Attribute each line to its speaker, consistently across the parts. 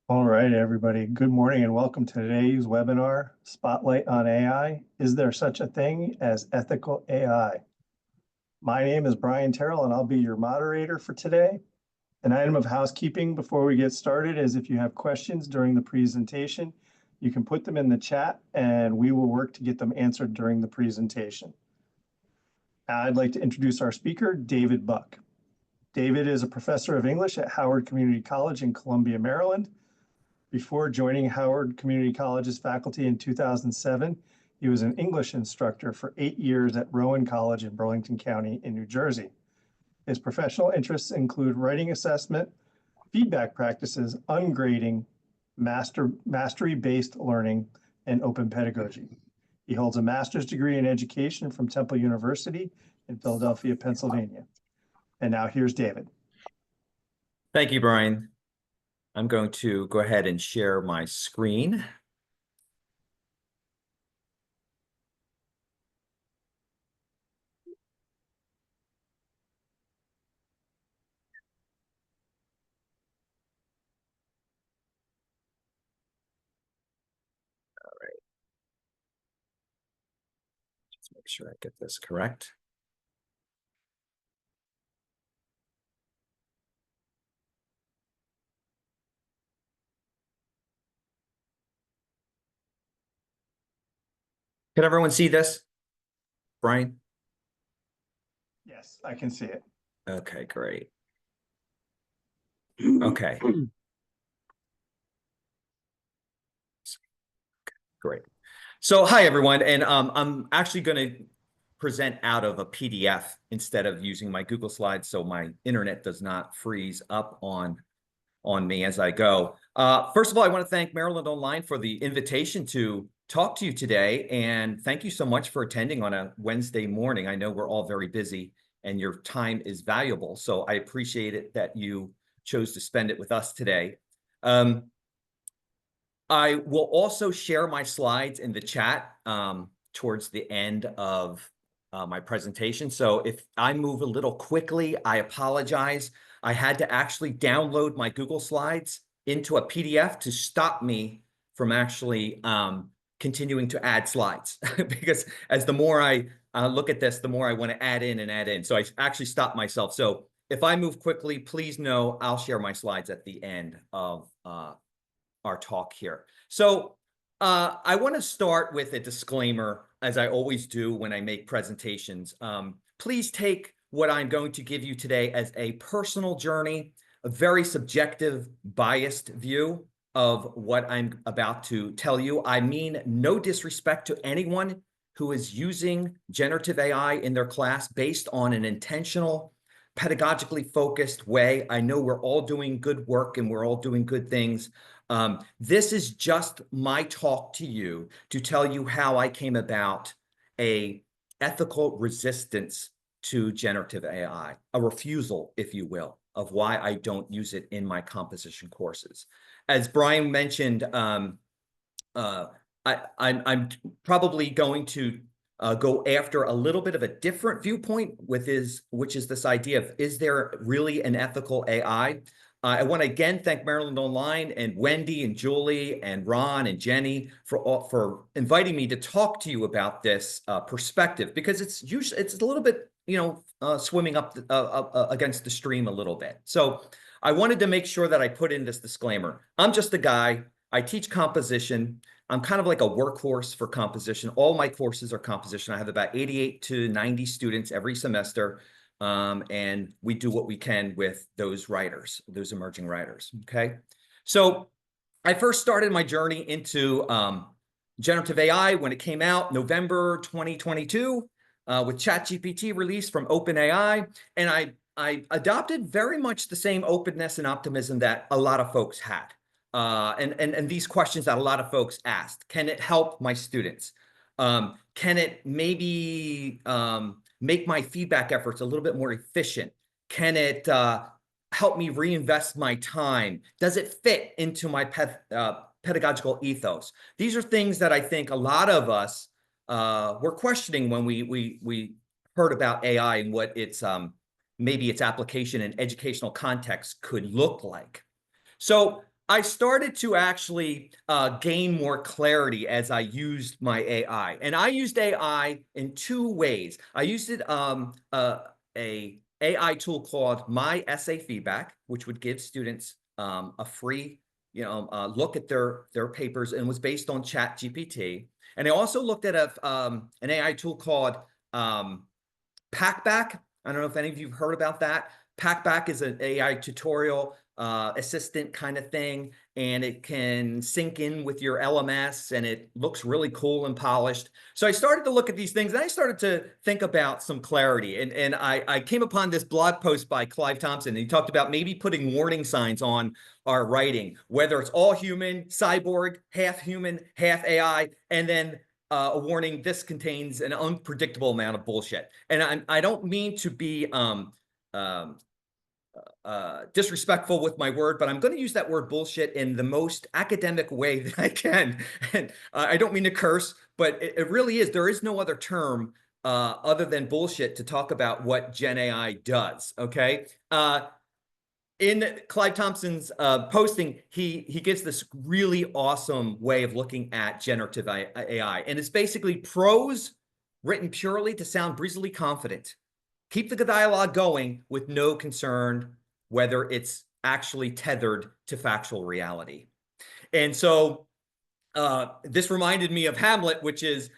Speaker 1: All right, everybody. Good morning and welcome to today's webinar, Spotlight on AI. Is there such a thing as ethical AI? My name is Brian Terrill and I'll be your moderator for today. An item of housekeeping before we get started is if you have questions during the presentation, you can put them in the chat and we will work to get them answered during the presentation. I'd like to introduce our speaker, David Buck. David is a professor of English at Howard Community College in Columbia, Maryland. Before joining Howard Community College's faculty in 2007, he was an English instructor for 8 years at Rowan College in Burlington County in New Jersey. His professional interests include writing assessment, feedback practices, ungrading, mastery-based learning, and open pedagogy. He holds a master's degree in education from Temple University in Philadelphia, Pennsylvania. And now here's David.
Speaker 2: Thank you, Brian. I'm going to go ahead and share my screen. All right. Just make sure I get this correct. Can everyone see this, Brian?
Speaker 1: Yes, I can see it.
Speaker 2: Okay, great. Okay. Great. So hi, everyone. And I'm actually going to present out of a PDF instead of using my Google Slides, so my internet does not freeze up on me as I go. First of all, I want to thank Maryland Online for the invitation to talk to you today. And thank you so much for attending on a Wednesday morning. I know we're all very busy and your time is valuable. So I appreciate it that you chose to spend it with us today. I will also share my slides in the chat towards the end of my presentation. So if I move a little quickly, I apologize. I had to actually download my Google Slides into a PDF to stop me from actually continuing to add slides because as the more I look at this, the more I want to add in and add in. So I actually stopped myself. So if I move quickly, please know I'll share my slides at the end of our talk here. So I want to start with a disclaimer, as I always do when I make presentations. Please take what I'm going to give you today as a personal journey, a very subjective, biased view of what I'm about to tell you. I mean no disrespect to anyone who is using generative AI in their class based on an intentional, pedagogically focused way. I know we're all doing good work and we're all doing good things. This is just my talk to you to tell you how I came about a ethical resistance to generative AI, a refusal, if you will, of why I don't use it in my composition courses. As Brian mentioned, I'm probably going to go after a little bit of a different viewpoint, which is this idea of, is there really an ethical AI? I want to again thank Maryland Online and Wendy and Julie and Ron and Jenny for inviting me to talk to you about this perspective, because it's a little bit, swimming up against the stream a little bit. So I wanted to make sure that I put in this disclaimer. I'm just a guy. I teach composition. I'm kind of like a workhorse for composition. All my courses are composition. I have about 88 to 90 students every semester. And we do what we can with those writers, those emerging writers, okay? So I first started my journey into generative AI when it came out November 2022 with ChatGPT release from OpenAI. And I adopted very much the same openness and optimism that a lot of folks had. And these questions that a lot of folks asked. Can it help my students? Can it maybe make my feedback efforts a little bit more efficient? Can it help me reinvest my time? Does it fit into my pedagogical ethos? These are things that I think a lot of us were questioning when we heard about AI and what its maybe its application in educational context could look like. So I started to actually gain more clarity as I used my AI. And I used AI in two ways. I used it a AI tool called My Essay Feedback, which would give students a free look at their papers, and was based on ChatGPT. And I also looked at an AI tool called Packback. I don't know if any of you have heard about that. Packback is an AI tutorial assistant kind of thing, and it can sync in with your LMS, and it looks really cool and polished. So I started to look at these things, and I started to think about some clarity. And I came upon this blog post by Clive Thompson, and he talked about maybe putting warning signs on our writing, whether it's all human, cyborg, half human, half AI, and then a warning: this contains an unpredictable amount of bullshit. And I don't mean to be disrespectful with my word, but I'm going to use that word bullshit in the most academic way that I can. And I don't mean to curse, but it really is. There is no other term other than bullshit to talk about what Gen AI does. Okay. In Clive Thompson's posting, he gives this really awesome way of looking at generative AI. And it's basically prose written purely to sound breezily confident. Keep the dialogue going with no concern whether it's actually tethered to factual reality. And so this reminded me of Hamlet, which is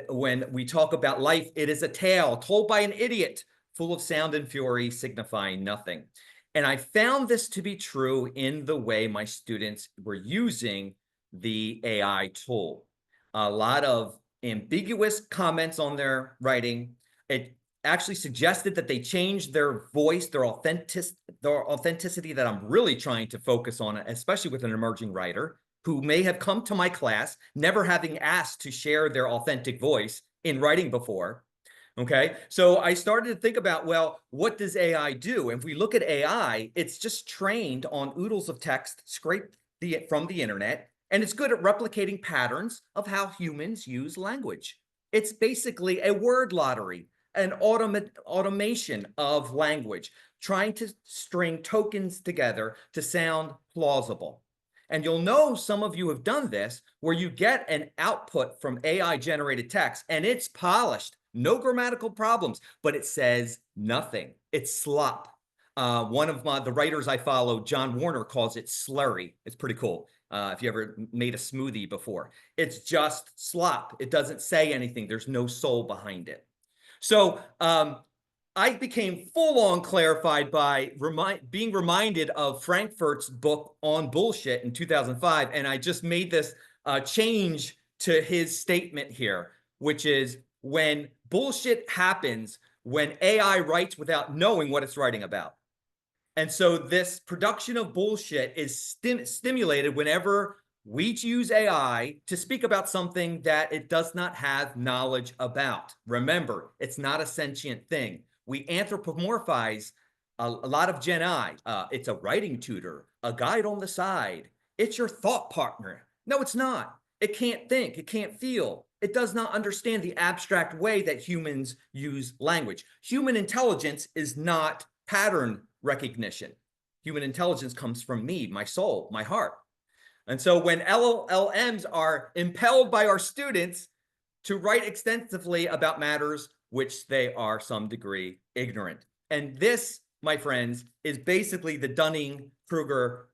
Speaker 2: when we talk about life, it is a tale told by an idiot, full of sound and fury, signifying nothing. And I found this to be true in the way my students were using the AI tool. A lot of ambiguous comments on their writing. It actually suggested that they change their voice, their authenticity that I'm really trying to focus on, especially with an emerging writer who may have come to my class never having asked to share their authentic voice in writing before. Okay, so I started to think about, well, what does AI do? And if we look at AI, it's just trained on oodles of text scraped from the internet, and it's good at replicating patterns of how humans use language. It's basically a word lottery, an automation of language, trying to string tokens together to sound plausible. And you'll know some of you have done this, where you get an output from AI generated text and it's polished, no grammatical problems, but it says nothing. It's slop. One of the writers I follow, John Warner, calls it slurry. It's pretty cool. If you ever made a smoothie before, it's just slop. It doesn't say anything. There's no soul behind it. So I became full-on clarified by being reminded of Frankfurt's book on bullshit in 2005. And I just made this change to his statement here, which is, when bullshit happens, when AI writes without knowing what it's writing about. And so this production of bullshit is stimulated whenever we use AI to speak about something that it does not have knowledge about. Remember, it's not a sentient thing. We anthropomorphize a lot of Gen I. It's a writing tutor, a guide on the side. It's your thought partner. No, it's not. It can't think. It can't feel. It does not understand the abstract way that humans use language. Human intelligence is not pattern recognition. Human intelligence comes from me, my soul, my heart. And so when LLMs are impelled by our students to write extensively about matters which they are some degree ignorant. And this, my friends, is basically the Dunning-Kruger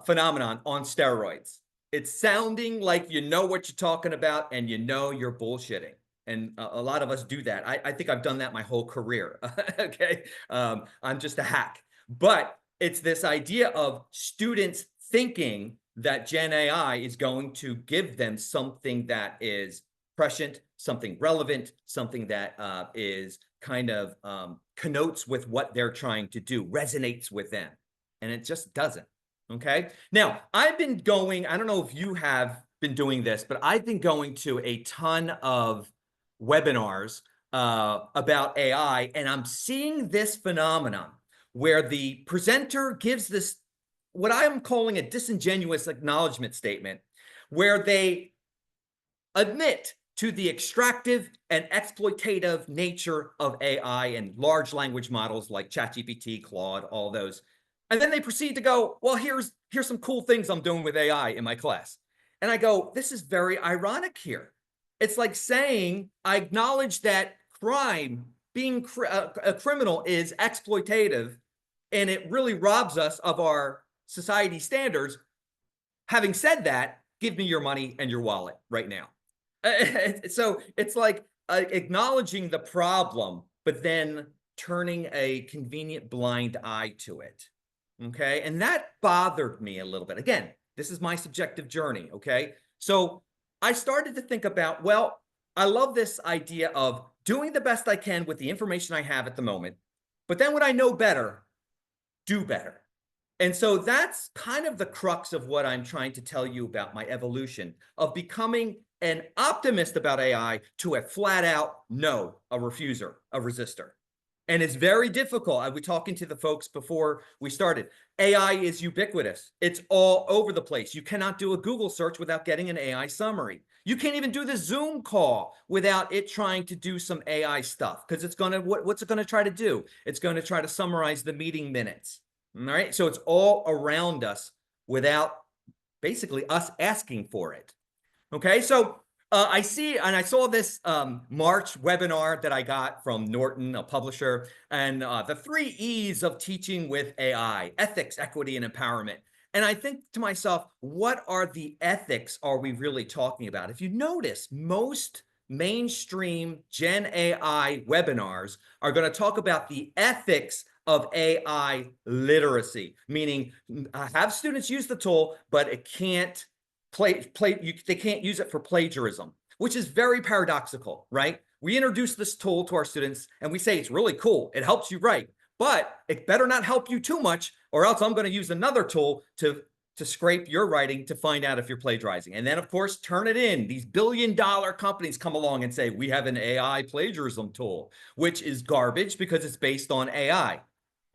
Speaker 2: phenomenon on steroids. It's sounding like you know what you're talking about and you know you're bullshitting. And a lot of us do that. I think I've done that my whole career. Okay. I'm just a hack. But it's this idea of students thinking that Gen AI is going to give them something that is prescient, something relevant, something that is kind of connotes with what they're trying to do, resonates with them. And it just doesn't. Okay. Now, I've been going, I don't know if you have been doing this, but I've been going to a ton of webinars about AI, and I'm seeing this phenomenon where the presenter gives this, what I'm calling a disingenuous acknowledgement statement, where they admit to the extractive and exploitative nature of AI and large language models like ChatGPT, Claude, all those. And then they proceed to go, well, here's some cool things I'm doing with AI in my class. And I go, this is very ironic here. It's like saying, I acknowledge that crime, being a criminal, is exploitative, and it really robs us of our society standards. Having said that, give me your money and your wallet right now. So it's like acknowledging the problem, but then turning a convenient blind eye to it. Okay. And that bothered me a little bit. Again, this is my subjective journey. Okay. So I started to think about, well, I love this idea of doing the best I can with the information I have at the moment. But then when I know better, do better. And so that's kind of the crux of what I'm trying to tell you about my evolution of becoming an optimist about AI to a flat out no, a refuser, a resistor. And it's very difficult. I was talking to the folks before we started. AI is ubiquitous. It's all over the place. You cannot do a Google search without getting an AI summary. You can't even do the Zoom call without it trying to do some AI stuff, because it's going to, what's it going to try to do? It's going to try to summarize the meeting minutes. All right. So it's all around us without basically us asking for it. Okay. So I see, and I saw this March webinar that I got from Norton, a publisher, and the 3 E's of teaching with AI: ethics, equity, and empowerment. And I think to myself, what are the ethics are we really talking about? If you notice, most mainstream Gen AI webinars are going to talk about the ethics of AI literacy, meaning have students use the tool, but it can't they can't use it for plagiarism, which is very paradoxical, right? We introduce this tool to our students and we say it's really cool, it helps you write, but it better not help you too much, or else I'm going to use another tool to scrape your writing to find out if you're plagiarizing. And then, of course, turn it in. These billion-dollar companies come along and say, we have an AI plagiarism tool, which is garbage because it's based on AI.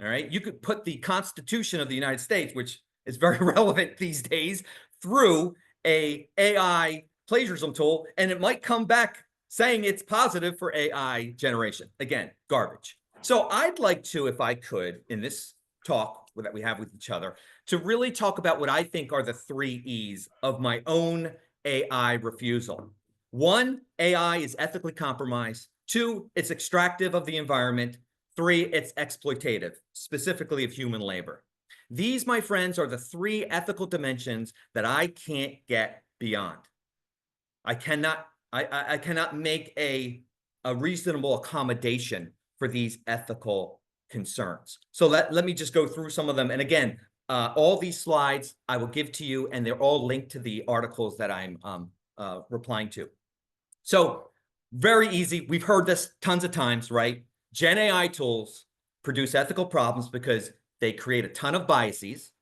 Speaker 2: All right. You could put the Constitution of the United States, which is very relevant these days, through a AI plagiarism tool, and it might come back saying it's positive for AI generation. Again, garbage. So I'd like to, if I could, in this talk that we have with each other, to really talk about what I think are the 3 E's of my own AI refusal. 1, AI is ethically compromised. 2, it's extractive of the environment. 3, it's exploitative, specifically of human labor. These, my friends, are the 3 ethical dimensions that I can't get beyond. I cannot make a reasonable accommodation for these ethical concerns. So let me just go through some of them. And again, all these slides I will give to you, and they're all linked to the articles that I'm replying to. So very easy. We've heard this tons of times, right? Gen AI tools produce ethical problems because they create a ton of biases,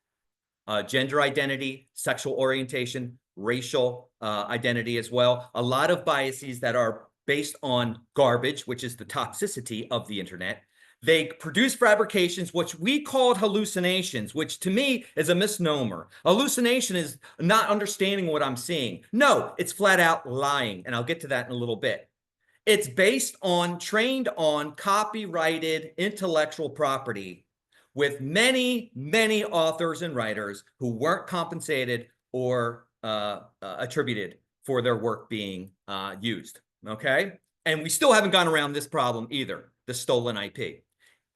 Speaker 2: gender identity, sexual orientation, racial identity as well. A lot of biases that are based on garbage, which is the toxicity of the internet. They produce fabrications, which we called hallucinations, which to me is a misnomer. Hallucination is not understanding what I'm seeing. No, it's flat out lying. And I'll get to that in a little bit. It's based on, trained on copyrighted intellectual property with many, many authors and writers who weren't compensated or attributed for their work being used, okay? And we still haven't gone around this problem either, the stolen IP.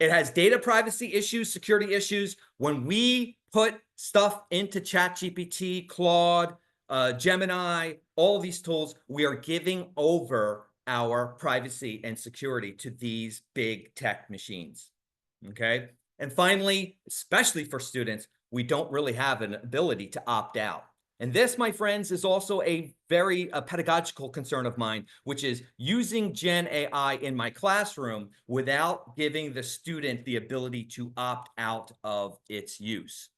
Speaker 2: It has data privacy issues, security issues. When we put stuff into ChatGPT, Claude, Gemini, all these tools, we are giving over our privacy and security to these big tech machines, okay? And finally, especially for students, we don't really have an ability to opt out. And this, my friends, is also a very pedagogical concern of mine, which is using Gen AI in my classroom without giving the student the ability to opt out of its use.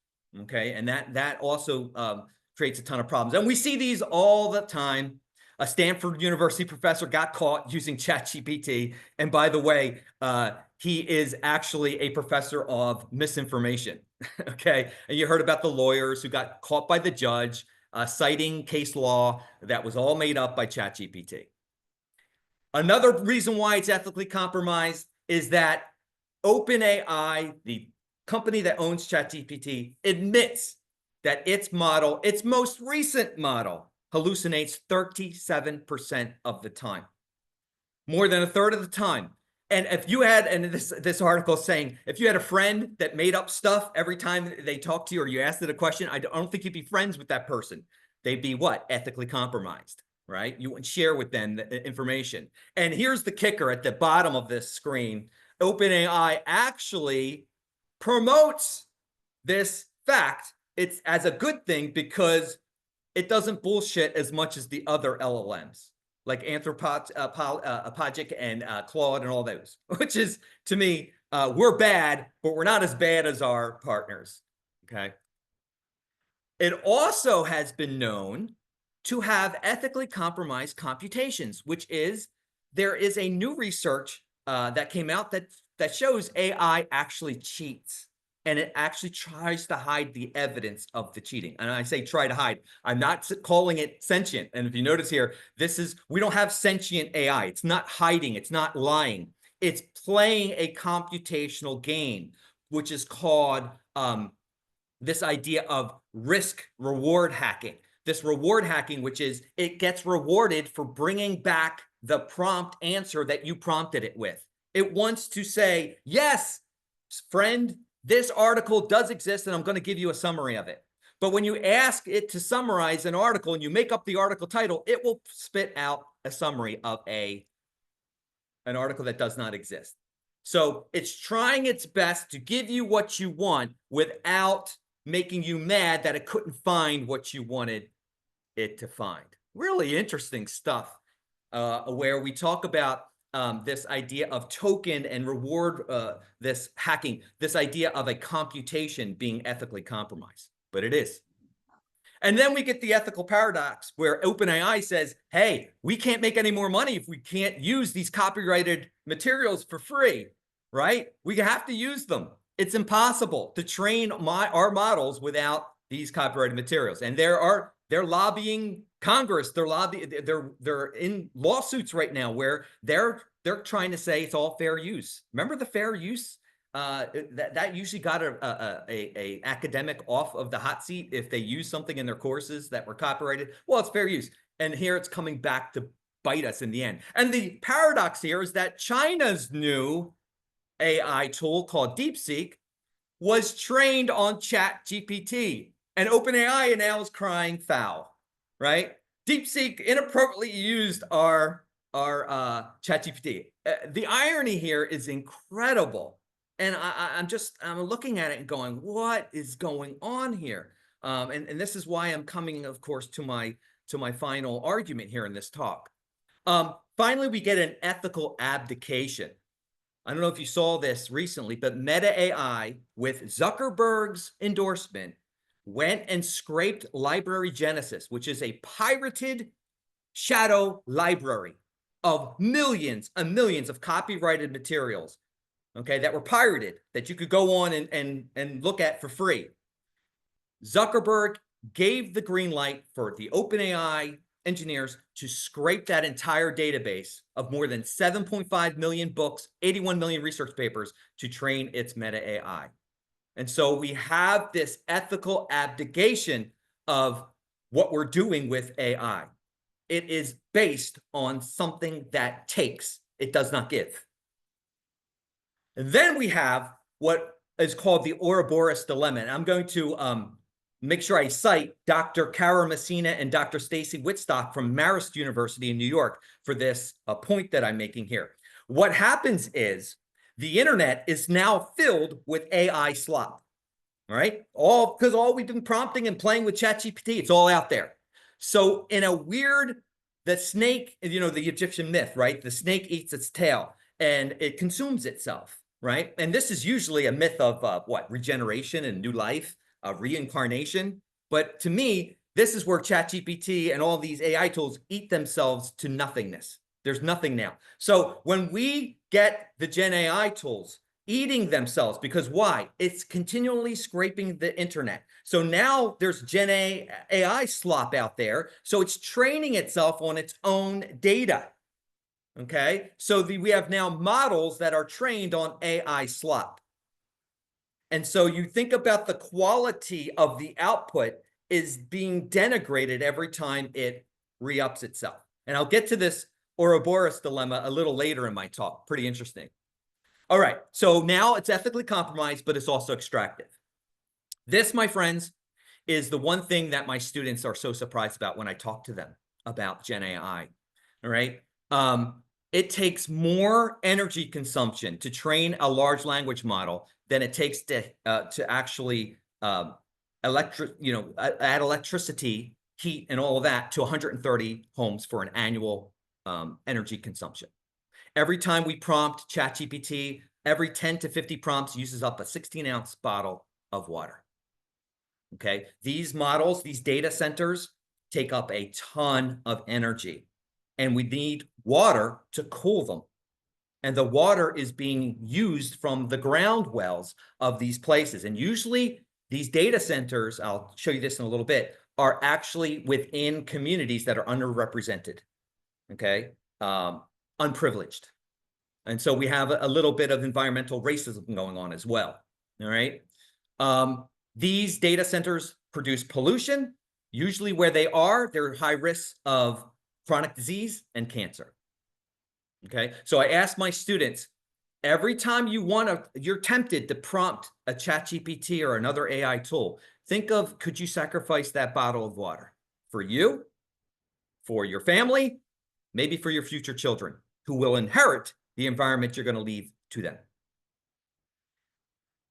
Speaker 2: Okay, and that also creates a ton of problems. And we see these all the time. A Stanford University professor got caught using ChatGPT. And by the way, he is actually a professor of misinformation. Okay. And you heard about the lawyers who got caught by the judge citing case law that was all made up by ChatGPT. Another reason why it's ethically compromised is that OpenAI, the company that owns ChatGPT, admits that its model, its most recent model, hallucinates 37% of the time, more than a third of the time. And if you had, and this article is saying, if you had a friend that made up stuff every time they talk to you or you asked it a question, I don't think you'd be friends with that person. They'd be what? Ethically compromised, right? You wouldn't share with them the information. And here's the kicker at the bottom of this screen. OpenAI actually promotes this fact. It's as a good thing because it doesn't bullshit as much as the other LLMs like Anthropic and Claude and all those, which is, to me, we're bad, but we're not as bad as our partners, okay? It also has been known to have ethically compromised computations, which is, there is a new research that came out that shows AI actually cheats. And it actually tries to hide the evidence of the cheating. And I say try to hide. I'm not calling it sentient. And if you notice here, we don't have sentient AI. It's not hiding. It's not lying. It's playing a computational game, which is called this idea of risk reward hacking. This reward hacking, which is it gets rewarded for bringing back the prompt answer that you prompted it with. It wants to say, yes, friend, this article does exist, and I'm going to give you a summary of it. But when you ask it to summarize an article and you make up the article title, it will spit out a summary of an article that does not exist. So it's trying its best to give you what you want without making you mad that it couldn't find what you wanted it to find. Really interesting stuff where we talk about this idea of token and reward, this hacking, this idea of a computation being ethically compromised, but it is. And then we get the ethical paradox where OpenAI says, hey, we can't make any more money if we can't use these copyrighted materials for free, right? We have to use them. It's impossible to train our models without these copyrighted materials. And they're lobbying Congress. They're in lawsuits right now where they're trying to say it's all fair use. Remember the fair use? That usually got a academic off of the hot seat if they use something in their courses that were copyrighted. Well, it's fair use. And here it's coming back to bite us in the end. And the paradox here is that China's new AI tool called DeepSeek was trained on ChatGPT. And OpenAI now is crying foul, right? DeepSeek inappropriately used our ChatGPT. The irony here is incredible. And I'm looking at it and going, what is going on here? And this is why I'm coming, of course, to my final argument here in this talk. Finally, we get an ethical abdication. I don't know if you saw this recently, but Meta AI, with Zuckerberg's endorsement, went and scraped Library Genesis, which is a pirated shadow library of millions and millions of copyrighted materials, okay, that were pirated, that you could go on and look at for free. Zuckerberg gave the green light for the OpenAI engineers to scrape that entire database of more than 7.5 million books, 81 million research papers to train its Meta AI. And so we have this ethical abdication of what we're doing with AI. It is based on something that takes, it does not give. And then we have what is called the Ouroboros dilemma. And I'm going to make sure I cite Dr. Kara Messina and Dr. Stacy Wittstock from Marist University in New York for this point that I'm making here. What happens is the internet is now filled with AI slop, right? Because all we've been prompting and playing with ChatGPT, it's all out there. So in a weird, the snake, you know, the Egyptian myth, right? The snake eats its tail and it consumes itself, right? And this is usually a myth of what? Regeneration and new life. Reincarnation. But to me, this is where ChatGPT and all these AI tools eat themselves to nothingness. There's nothing now. So when we get the Gen AI tools eating themselves, because why? It's continually scraping the internet. So now there's Gen AI slop out there. So it's training itself on its own data. Okay. So we have now models that are trained on AI slop. And so you think about the quality of the output is being denigrated every time it re-ups itself. And I'll get to this Ouroboros dilemma a little later in my talk. Pretty interesting. All right, so now it's ethically compromised, but it's also extractive. This, my friends, is the one thing that my students are so surprised about when I talk to them about Gen AI. All right. It takes more energy consumption to train a large language model than it takes to actually add electricity, heat, and all of that to 130 homes for an annual energy consumption. Every time we prompt ChatGPT, every 10 to 50 prompts uses up a 16-ounce bottle of water. Okay, these models, these data centers take up a ton of energy, and we need water to cool them. And the water is being used from the ground wells of these places. And usually these data centers, I'll show you this in a little bit, are actually within communities that are underrepresented, okay, unprivileged. And so we have a little bit of environmental racism going on as well, all right? These data centers produce pollution. Usually where they are, they're high risk of chronic disease and cancer. Okay, so I ask my students, every time you're tempted to prompt a ChatGPT or another AI tool, think of, could you sacrifice that bottle of water for you, for your family, maybe for your future children who will inherit the environment you're going to leave to them.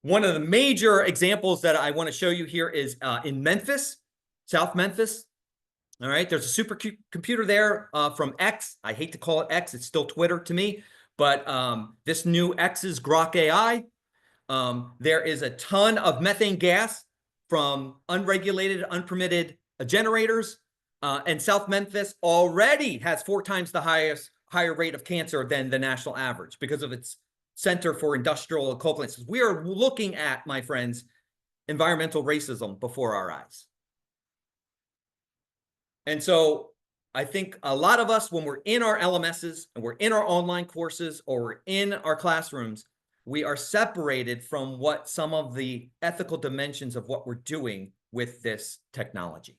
Speaker 2: One of the major examples that I want to show you here is in Memphis, South Memphis. All right, there's a supercomputer there from X. I hate to call it X. It's still Twitter to me. But this new X's Grok AI, there is a ton of methane gas from unregulated, unpermitted generators. And South Memphis already has 4 times the higher rate of cancer than the national average because of its Center for Industrial Equivalences. We are looking at, my friends, environmental racism before our eyes. And so I think a lot of us, when we're in our LMSs and we're in our online courses or we're in our classrooms, we are separated from what some of the ethical dimensions of what we're doing with this technology.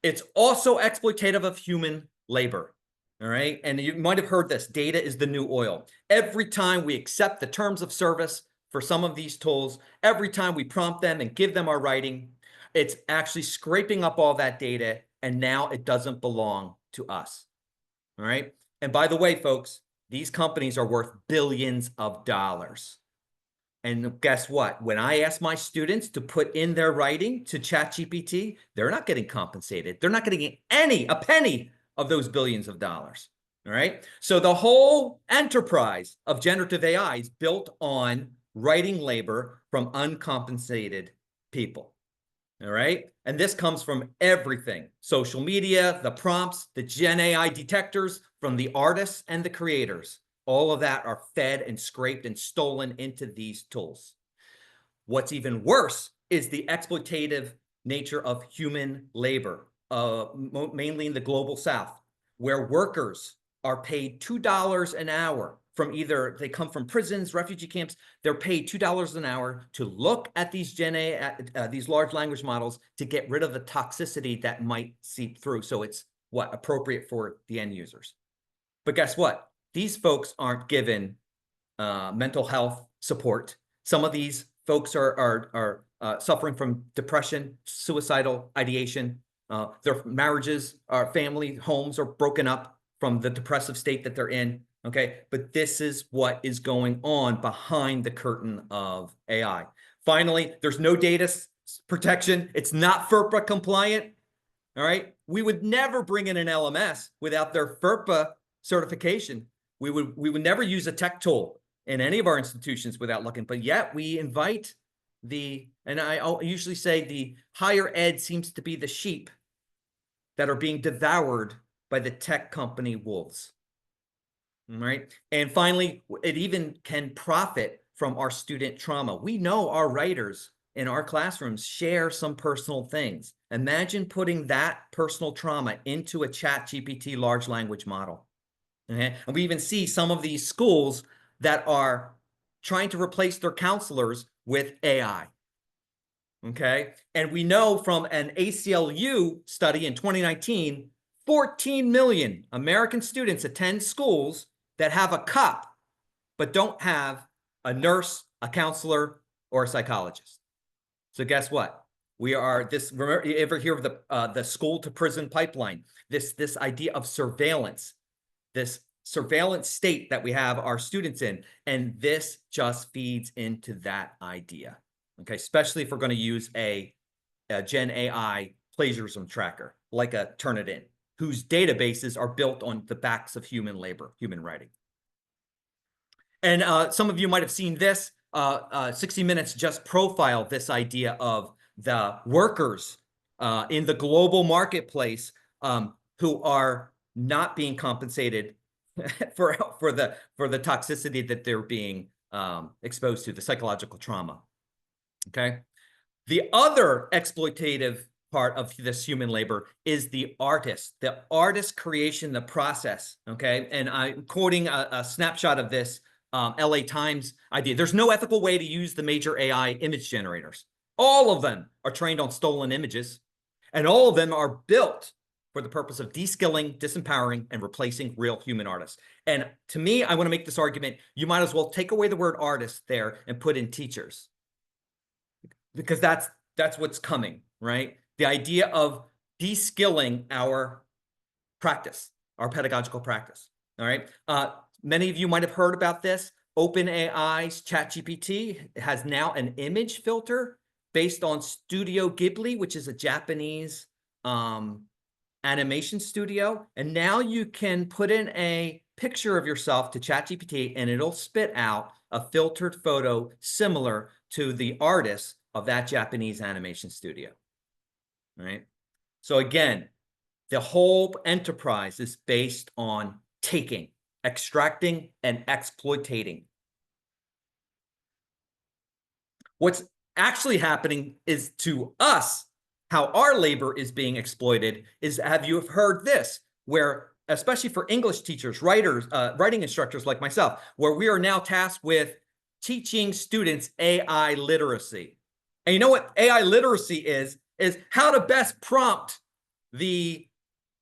Speaker 2: It's also exploitative of human labor. All right. And you might have heard this, data is the new oil. Every time we accept the terms of service for some of these tools, every time we prompt them and give them our writing, it's actually scraping up all that data, and now it doesn't belong to us. All right. And by the way, folks, these companies are worth billions of dollars. And guess what? When I ask my students to put in their writing to ChatGPT, they're not getting compensated. They're not getting a penny of those billions of dollars. All right. So the whole enterprise of generative AI is built on writing labor from uncompensated people. All right. And this comes from everything: social media, the prompts, the Gen AI detectors, from the artists and the creators. All of that are fed and scraped and stolen into these tools. What's even worse is the exploitative nature of human labor, mainly in the global South, where workers are paid $2 an hour from either they come from prisons, refugee camps. They're paid $2 an hour to look at these these large language models to get rid of the toxicity that might seep through. So it's appropriate for the end users. But guess what? These folks aren't given mental health support. Some of these folks are suffering from depression, suicidal ideation. Their marriages, family homes are broken up from the depressive state that they're in. Okay, but this is what is going on behind the curtain of AI. Finally, there's no data protection. It's not FERPA compliant. All right, we would never bring in an LMS without their FERPA certification. We would never use a tech tool in any of our institutions without looking, but yet we invite and I usually say the higher ed seems to be the sheep that are being devoured by the tech company wolves. All right. And finally, it even can profit from our student trauma. We know our writers in our classrooms share some personal things. Imagine putting that personal trauma into a ChatGPT large language model. Okay? And we even see some of these schools that are trying to replace their counselors with AI. Okay. And we know from an ACLU study in 2019, 14 million American students attend schools that have a cop, but don't have a nurse, a counselor, or a psychologist. So guess what? We are this. Remember, you ever hear of the school to prison pipeline? This idea of surveillance, this surveillance state that we have our students in, and this just feeds into that idea. Okay, especially if we're going to use a Gen AI plagiarism tracker like a Turnitin, whose databases are built on the backs of human labor, human writing. And some of you might have seen this. 60 Minutes just profiled this idea of the workers in the global marketplace who are not being compensated for the toxicity that they're being exposed to, the psychological trauma. Okay. The other exploitative part of this human labor is the artist creation, the process. Okay. And I'm quoting a snapshot of this LA Times idea. There's no ethical way to use the major AI image generators. All of them are trained on stolen images, and all of them are built for the purpose of de-skilling, disempowering, and replacing real human artists. And to me, I want to make this argument. You might as well take away the word artist there and put in teachers, because that's what's coming, right? The idea of de-skilling our practice, our pedagogical practice. All right. Many of you might have heard about this. OpenAI's ChatGPT has now an image filter based on Studio Ghibli, which is a Japanese animation studio. And now you can put in a picture of yourself to ChatGPT, and it'll spit out a filtered photo similar to the artist of that Japanese animation studio. All right. So again, the whole enterprise is based on taking, extracting, and exploiting. What's actually happening is to us, how our labor is being exploited is, have you heard this, where especially for English teachers, writers, writing instructors like myself, where we are now tasked with teaching students AI literacy. And you know what AI literacy is how to best prompt the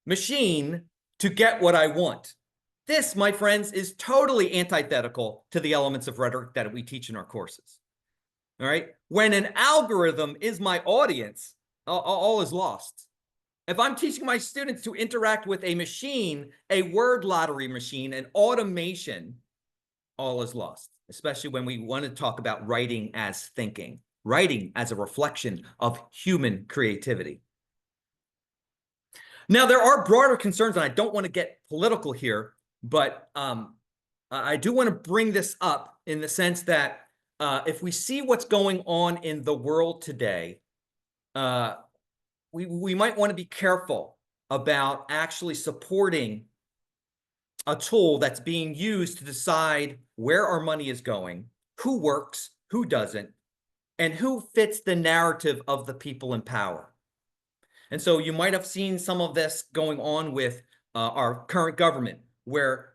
Speaker 2: machine to get what I want. This, my friends, is totally antithetical to the elements of rhetoric that we teach in our courses. All right. When an algorithm is my audience, all is lost. If I'm teaching my students to interact with a machine, a word lottery machine, an automation, all is lost, especially when we want to talk about writing as thinking, writing as a reflection of human creativity. Now, there are broader concerns, and I don't want to get political here, but I do want to bring this up in the sense that if we see what's going on in the world today, we might want to be careful about actually supporting a tool that's being used to decide where our money is going, who works, who doesn't, and who fits the narrative of the people in power. And so you might have seen some of this going on with our current government, where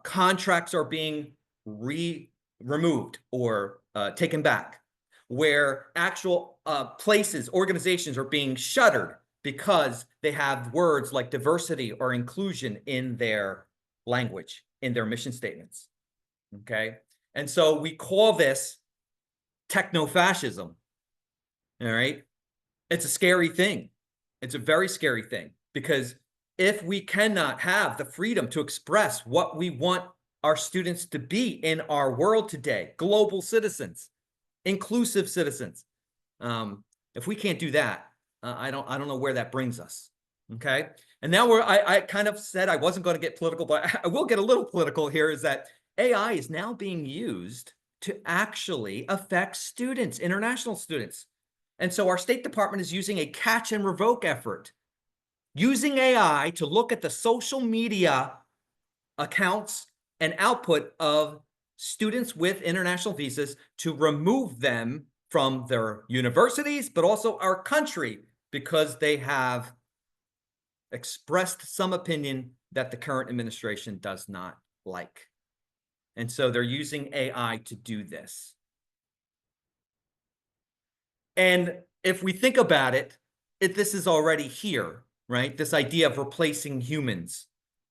Speaker 2: contracts are being removed or taken back, where actual places, organizations are being shuttered because they have words like diversity or inclusion in their language, in their mission statements. Okay. And so we call this techno-fascism. All right. It's a scary thing. It's a very scary thing, because if we cannot have the freedom to express what we want our students to be in our world today, global citizens, inclusive citizens, if we can't do that, I don't know where that brings us. Okay. And now I kind of said I wasn't going to get political, but I will get a little political here, is that AI is now being used to actually affect students, international students. And so our State Department is using a catch and revoke effort, using AI to look at the social media accounts and output of students with international visas to remove them from their universities, but also our country, because they have expressed some opinion that the current administration does not like. And so they're using AI to do this. And if we think about it, this is already here, right? This idea of replacing humans.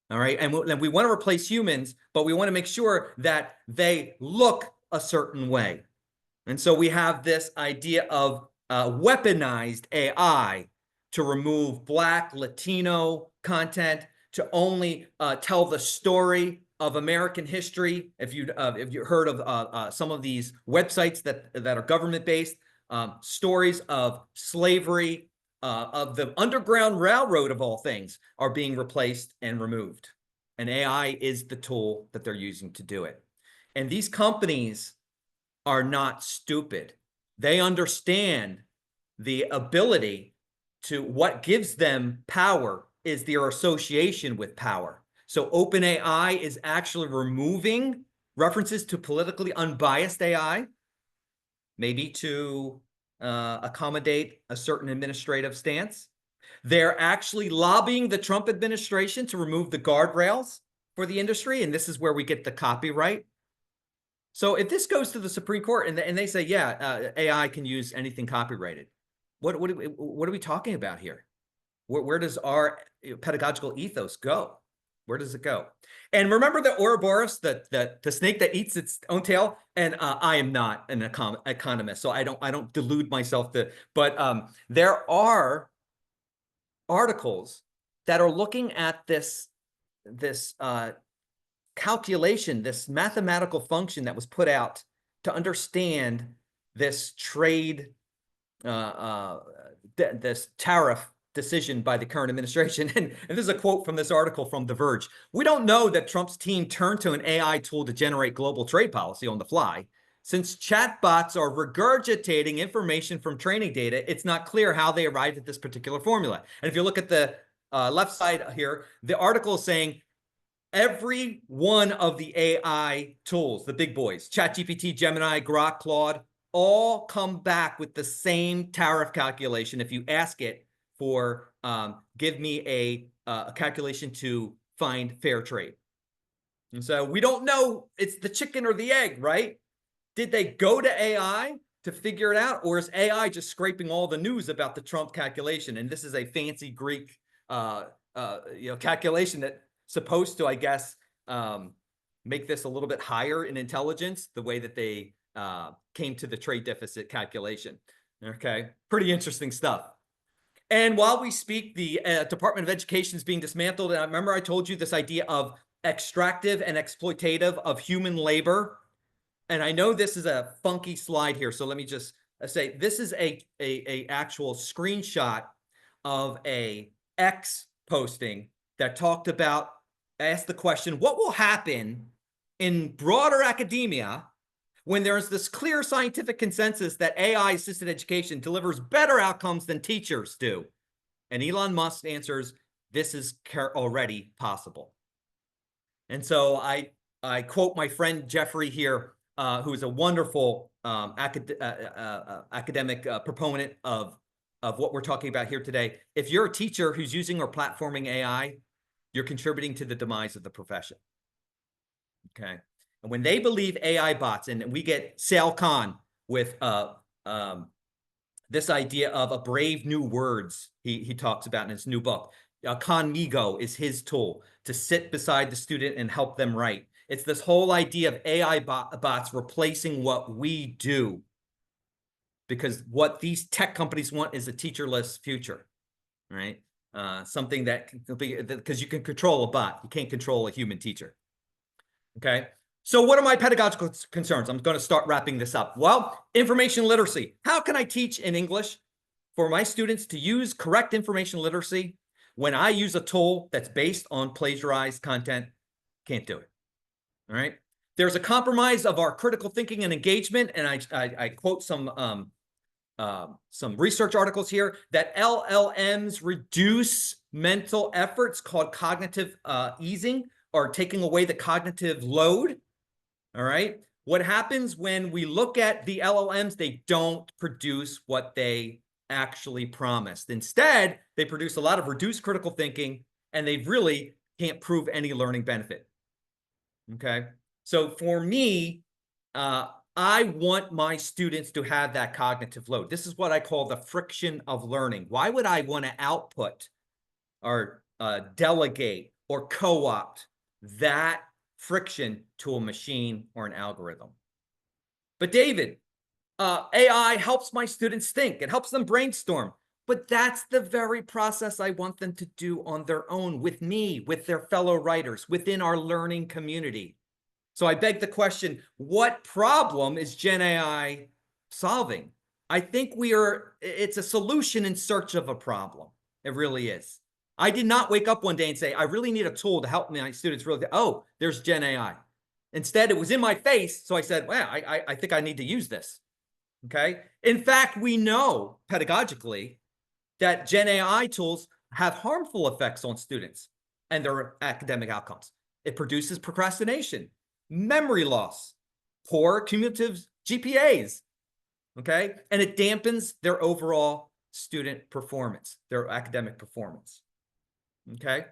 Speaker 2: All right. And we want to replace humans, but we want to make sure that they look a certain way. And so we have this idea of weaponized AI to remove Black, Latino content, to only tell the story of American history. If you heard of some of these websites that are government based, stories of slavery, of the Underground Railroad of all things, are being replaced and removed. And AI is the tool that they're using to do it. And these companies are not stupid. They understand the ability to, what gives them power is their association with power. So OpenAI is actually removing references to politically unbiased AI, maybe to accommodate a certain administrative stance. They're actually lobbying the Trump administration to remove the guardrails for the industry, and this is where we get the copyright. So if this goes to the Supreme Court and they say, yeah, AI can use anything copyrighted, what are we talking about here? Where does our pedagogical ethos go? Where does it go? And remember the Ouroboros, the snake that eats its own tail. And I am not an economist, so I don't delude myself but there are articles that are looking at this calculation, this mathematical function that was put out to understand this trade, this tariff decision by the current administration. And this is a quote from this article from The Verge. "We don't know that Trump's team turned to an AI tool to generate global trade policy on the fly. Since chatbots are regurgitating information from training data, it's not clear how they arrived at this particular formula." And if you look at the left side here, the article is saying every one of the AI tools, the big boys, ChatGPT, Gemini, Grok, Claude, all come back with the same tariff calculation. If you ask it for, give me a calculation to find fair trade. And so we don't know, it's the chicken or the egg, right? Did they go to AI to figure it out, or is AI just scraping all the news about the Trump calculation? And this is a fancy Greek calculation that's supposed to, I guess, make this a little bit higher in intelligence, the way that they came to the trade deficit calculation. Okay, pretty interesting stuff. And while we speak, the Department of Education is being dismantled. And I remember I told you this idea of extractive and exploitative of human labor. And I know this is a funky slide here, so let me just say this is a actual screenshot of a X posting that talked about, asked the question, what will happen in broader academia when there's this clear scientific consensus that AI-assisted education delivers better outcomes than teachers do? And Elon Musk answers, this is already possible. And so I quote my friend Jeffrey here, who is a wonderful academic proponent of what we're talking about here today. If you're a teacher who's using or platforming AI, you're contributing to the demise of the profession. Okay. And when they believe AI bots, and we get Sal Khan with this idea of a brave new words he talks about in his new book. Conmigo is his tool to sit beside the student and help them write. It's this whole idea of AI bots replacing what we do, because what these tech companies want is a teacherless future, right? Something that can be, because you can control a bot, you can't control a human teacher. Okay. So what are my pedagogical concerns? I'm going to start wrapping this up. Well, information literacy. How can I teach in English for my students to use correct information literacy when I use a tool that's based on plagiarized content? Can't do it. All right. There's a compromise of our critical thinking and engagement. And I quote some research articles here that LLMs reduce mental efforts called cognitive easing, or taking away the cognitive load. All right. What happens when we look at the LLMs? They don't produce what they actually promised. Instead, they produce a lot of reduced critical thinking, and they really can't prove any learning benefit. Okay. So for me, I want my students to have that cognitive load. This is what I call the friction of learning. Why would I want to output or delegate or co-opt that friction to a machine or an algorithm? But David, AI helps my students think. It helps them brainstorm. But that's the very process I want them to do on their own, with me, with their fellow writers, within our learning community. So I beg the question, what problem is Gen AI solving? I think it's a solution in search of a problem. It really is. I did not wake up one day and say, I really need a tool to help my students really, oh, there's Gen AI. Instead, it was in my face. So I said, well, I think I need to use this. Okay. In fact, we know pedagogically that Gen AI tools have harmful effects on students and their academic outcomes. It produces procrastination, memory loss, poor cumulative GPAs, okay? And it dampens their overall student performance, their academic performance, okay?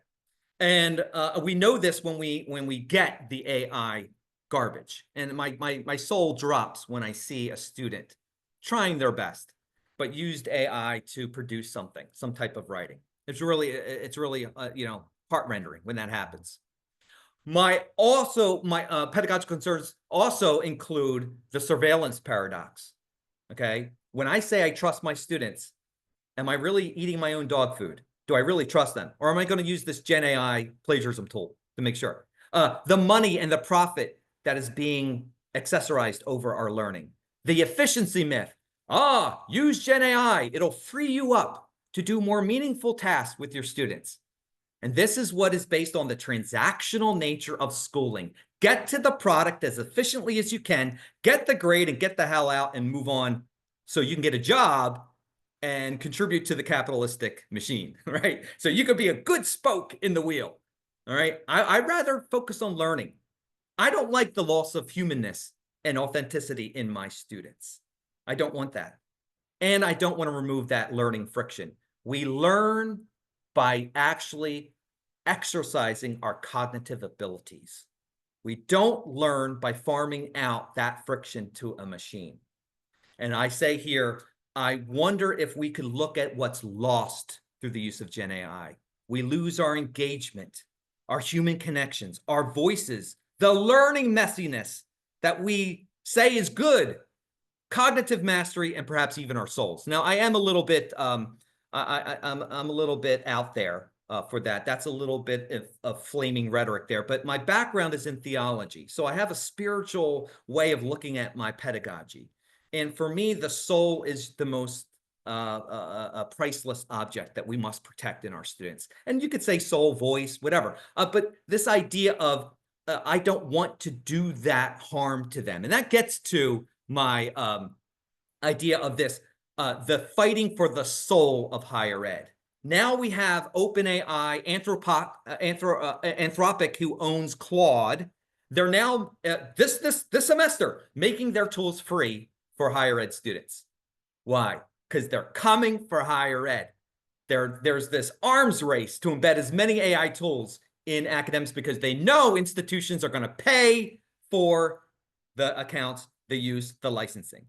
Speaker 2: And we know this when we get the AI garbage. And my soul drops when I see a student trying their best, but used AI to produce something, some type of writing. It's really heart-rendering when that happens. My pedagogical concerns also include the surveillance paradox. Okay, when I say I trust my students, am I really eating my own dog food? Do I really trust them, or am I going to use this Gen AI plagiarism tool to make sure? The money and the profit that is being accessorized over our learning. The efficiency myth. Use Gen AI. It'll free you up to do more meaningful tasks with your students. And this is what is based on the transactional nature of schooling. Get to the product as efficiently as you can, get the grade and get the hell out and move on so you can get a job and contribute to the capitalistic machine, right? So you could be a good spoke in the wheel, all right? I'd rather focus on learning. I don't like the loss of humanness and authenticity in my students. I don't want that. And I don't want to remove that learning friction. We learn by actually exercising our cognitive abilities. We don't learn by farming out that friction to a machine. And I say here, I wonder if we could look at what's lost through the use of Gen AI. We lose our engagement, our human connections, our voices, the learning messiness that we say is good, cognitive mastery, and perhaps even our souls. Now, I am a little bit, I'm a little bit out there for that. That's a little bit of flaming rhetoric there. But my background is in theology, so I have a spiritual way of looking at my pedagogy. And for me, the soul is the most priceless object that we must protect in our students. And you could say soul, voice, whatever. But this idea of I don't want to do that harm to them. And that gets to my idea of this, the fighting for the soul of higher ed. Now we have OpenAI, Anthropic, who owns Claude. They're now, this semester, making their tools free for higher ed students. Why? Because they're coming for higher ed. There's this arms race to embed as many AI tools in academics because they know institutions are going to pay for the accounts, the use, the licensing.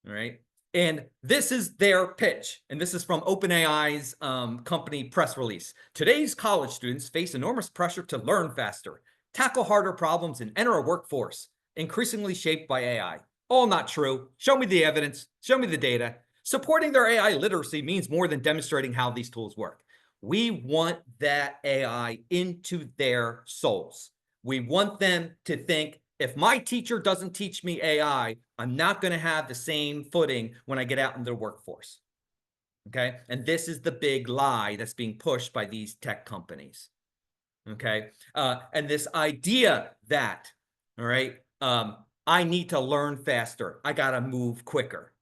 Speaker 2: All right. And this is their pitch. And this is from OpenAI's company press release. Today's college students face enormous pressure to learn faster, tackle harder problems, and enter a workforce increasingly shaped by AI. All not true. Show me the evidence. Show me the data. Supporting their AI literacy means more than demonstrating how these tools work. We want that AI into their souls. We want them to think, if my teacher doesn't teach me AI, I'm not going to have the same footing when I get out in the workforce. Okay. And this is the big lie that's being pushed by these tech companies. Okay. And this idea that, all right, I need to learn faster. I got to move quicker.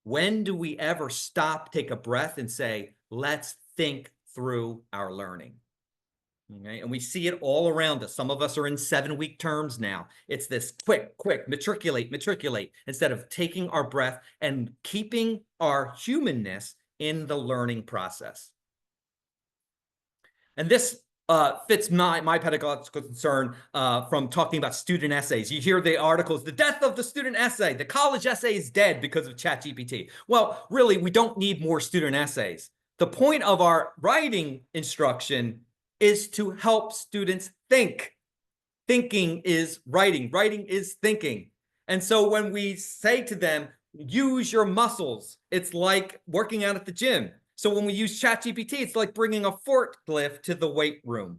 Speaker 2: When do we ever stop, take a breath, and say, let's think through our learning? Okay, and we see it all around us. Some of us are in 7-week terms now. It's this quick, matriculate, instead of taking our breath and keeping our humanness in the learning process. And this fits my pedagogical concern from talking about student essays. You hear the articles, the death of the student essay, the college essay is dead because of ChatGPT. Well, really, we don't need more student essays. The point of our writing instruction is to help students think. Thinking is writing. Writing is thinking. And so when we say to them, use your muscles, it's like working out at the gym. So when we use ChatGPT, it's like bringing a forklift to the weight room.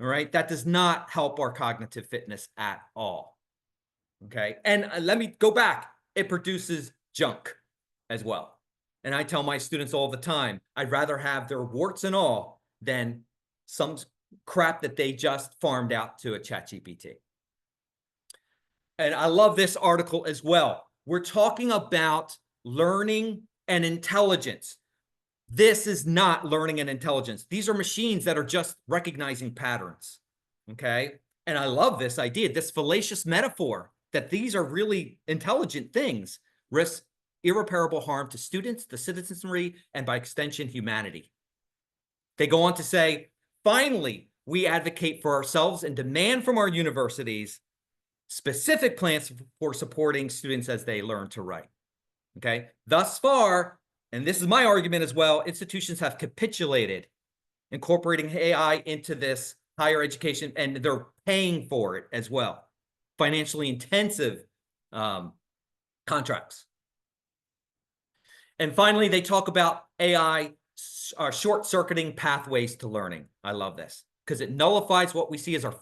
Speaker 2: All right. That does not help our cognitive fitness at all. Okay. And let me go back. It produces junk as well. And I tell my students all the time, I'd rather have their warts and all than some crap that they just farmed out to a ChatGPT. And I love this article as well. We're talking about learning and intelligence. This is not learning and intelligence. These are machines that are just recognizing patterns. Okay. And I love this idea, this fallacious metaphor that these are really intelligent things risk irreparable harm to students, the citizenry, and by extension, humanity. They go on to say, finally, we advocate for ourselves and demand from our universities specific plans for supporting students as they learn to write. Okay. Thus far, and this is my argument as well, institutions have capitulated incorporating AI into this higher education, and they're paying for it as well. Financially intensive contracts. And finally, they talk about AI short-circuiting pathways to learning. I love this because it nullifies what we see as our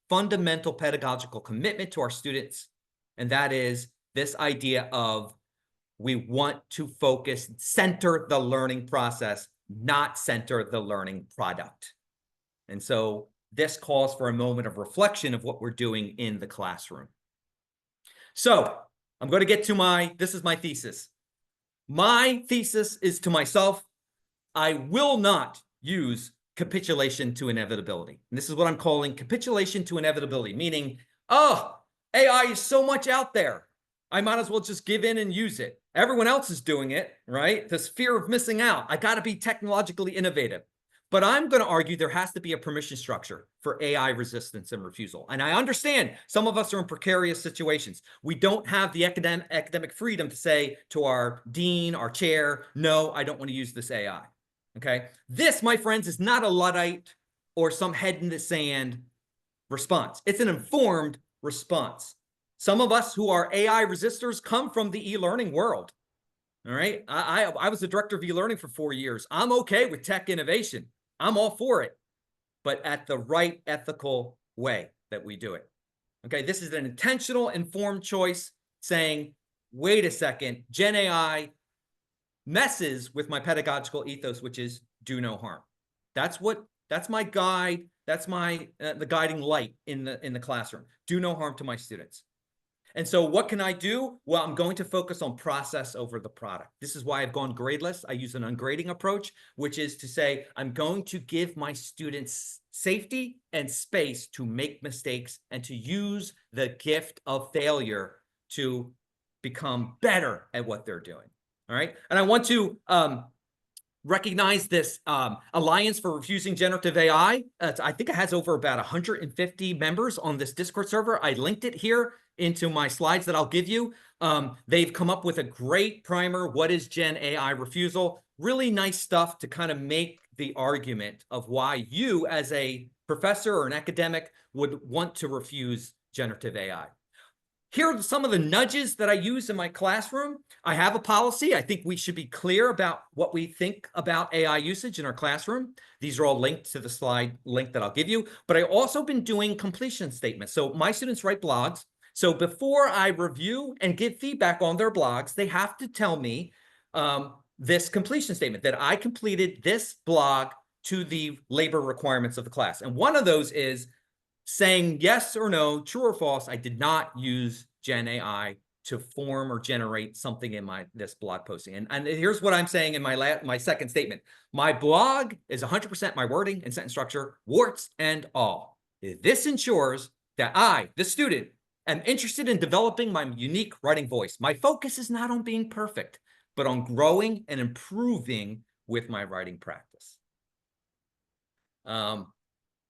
Speaker 2: fundamental pedagogical commitment to our students, and that is this idea of we want to focus, center the learning process, not center the learning product. And so this calls for a moment of reflection of what we're doing in the classroom. So I'm going to get to this is my thesis. My thesis is to myself, I will not use capitulation to inevitability. And this is what I'm calling capitulation to inevitability, meaning, oh, AI is so much out there. I might as well just give in and use it. Everyone else is doing it, right? This fear of missing out. I got to be technologically innovative. But I'm going to argue there has to be a permission structure for AI resistance and refusal. And I understand some of us are in precarious situations. We don't have the academic freedom to say to our dean, our chair, no, I don't want to use this AI. Okay. This, my friends, is not a Luddite or some head in the sand response. It's an informed response. Some of us who are AI resistors come from the e-learning world. All right. I was the director of e-learning for 4 years. I'm okay with tech innovation. I'm all for it, but at the right ethical way that we do it. Okay. This is an intentional, informed choice saying, wait a second, Gen AI messes with my pedagogical ethos, which is do no harm. That's my guide. That's the guiding light in the classroom. Do no harm to my students. And so what can I do? Well, I'm going to focus on process over the product. This is why I've gone gradeless. I use an ungrading approach, which is to say, I'm going to give my students safety and space to make mistakes and to use the gift of failure to become better at what they're doing. All right. And I want to recognize this Alliance for Refusing Generative AI. I think it has over about 150 members on this Discord server. I linked it here into my slides that I'll give you. They've come up with a great primer. What is Gen AI refusal? Really nice stuff to kind of make the argument of why you as a professor or an academic would want to refuse generative AI. Here are some of the nudges that I use in my classroom. I have a policy. I think we should be clear about what we think about AI usage in our classroom. These are all linked to the slide link that I'll give you. But I also been doing completion statements. So my students write blogs. So before I review and give feedback on their blogs, they have to tell me this completion statement that I completed this blog to the labor requirements of the class. And one of those is saying yes or no, true or false, I did not use Gen AI to form or generate something in this blog posting. And here's what I'm saying in my second statement. My blog is 100% my wording and sentence structure, warts and all. This ensures that I, the student, am interested in developing my unique writing voice. My focus is not on being perfect, but on growing and improving with my writing practice.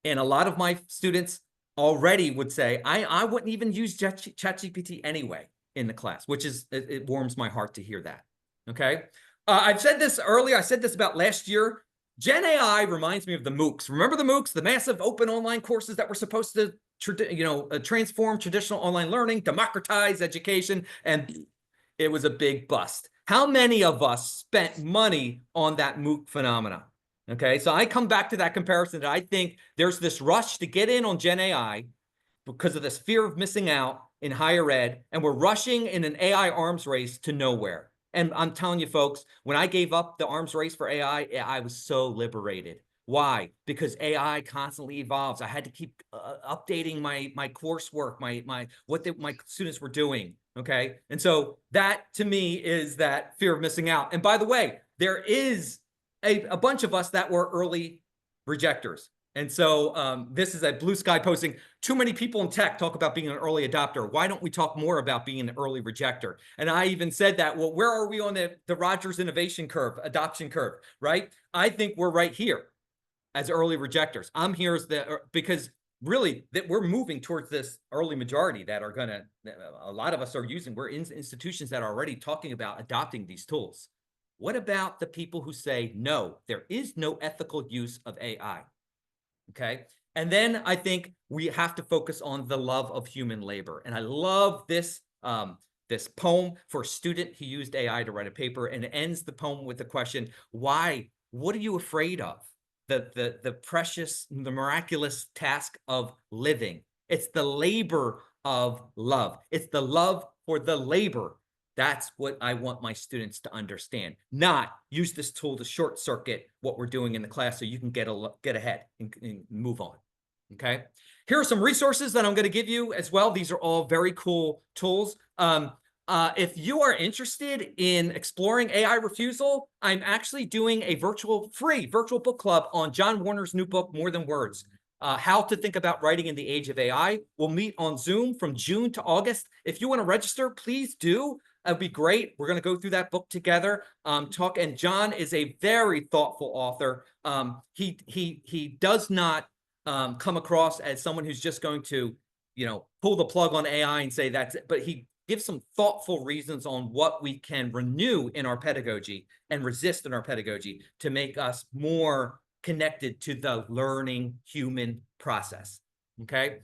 Speaker 2: And a lot of my students already would say, I wouldn't even use ChatGPT anyway in the class, which is, it warms my heart to hear that. Okay. I've said this earlier. I said this about last year. Gen AI reminds me of the MOOCs. Remember the MOOCs, the massive open online courses that were supposed to, transform traditional online learning, democratize education, and it was a big bust. How many of us spent money on that MOOC phenomena? Okay, so I come back to that comparison that I think there's this rush to get in on Gen AI because of this fear of missing out in higher ed, and we're rushing in an AI arms race to nowhere. And I'm telling you, folks, when I gave up the arms race for AI, I was so liberated. Why? Because AI constantly evolves. I had to keep updating my coursework, my students were doing. Okay, and so that to me is that fear of missing out. And by the way, there is a bunch of us that were early rejectors. And so this is a Blue Sky posting. Too many people in tech talk about being an early adopter. Why don't we talk more about being an early rejector? And I even said that, well, where are we on the Rogers innovation curve, adoption curve, right? I think we're right here as early rejectors. I'm here as because really that we're moving towards this early majority that are gonna, a lot of us are using, we're in institutions that are already talking about adopting these tools. What about the people who say, no, there is no ethical use of AI? Okay. And then I think we have to focus on the love of human labor. And I love this, this poem for a student who used AI to write a paper, and it ends the poem with the question, why? What are you afraid of? The precious, the miraculous task of living. It's the labor of love. It's the love for the labor. That's what I want my students to understand, not use this tool to short circuit what we're doing in the class so you can get ahead and move on. Okay. Here are some resources that I'm going to give you as well. These are all very cool tools. If you are interested in exploring AI refusal, I'm actually doing a free virtual book club on John Warner's new book, More Than Words. How to think about writing in the age of AI. We'll meet on Zoom from June to August. If you want to register, please do. That'd be great. We're going to go through that book together. And John is a very thoughtful author. He does not come across as someone who's just going to, pull the plug on AI and say that's it. But he gives some thoughtful reasons on what we can renew in our pedagogy and resist in our pedagogy to make us more connected to the learning human process. Okay.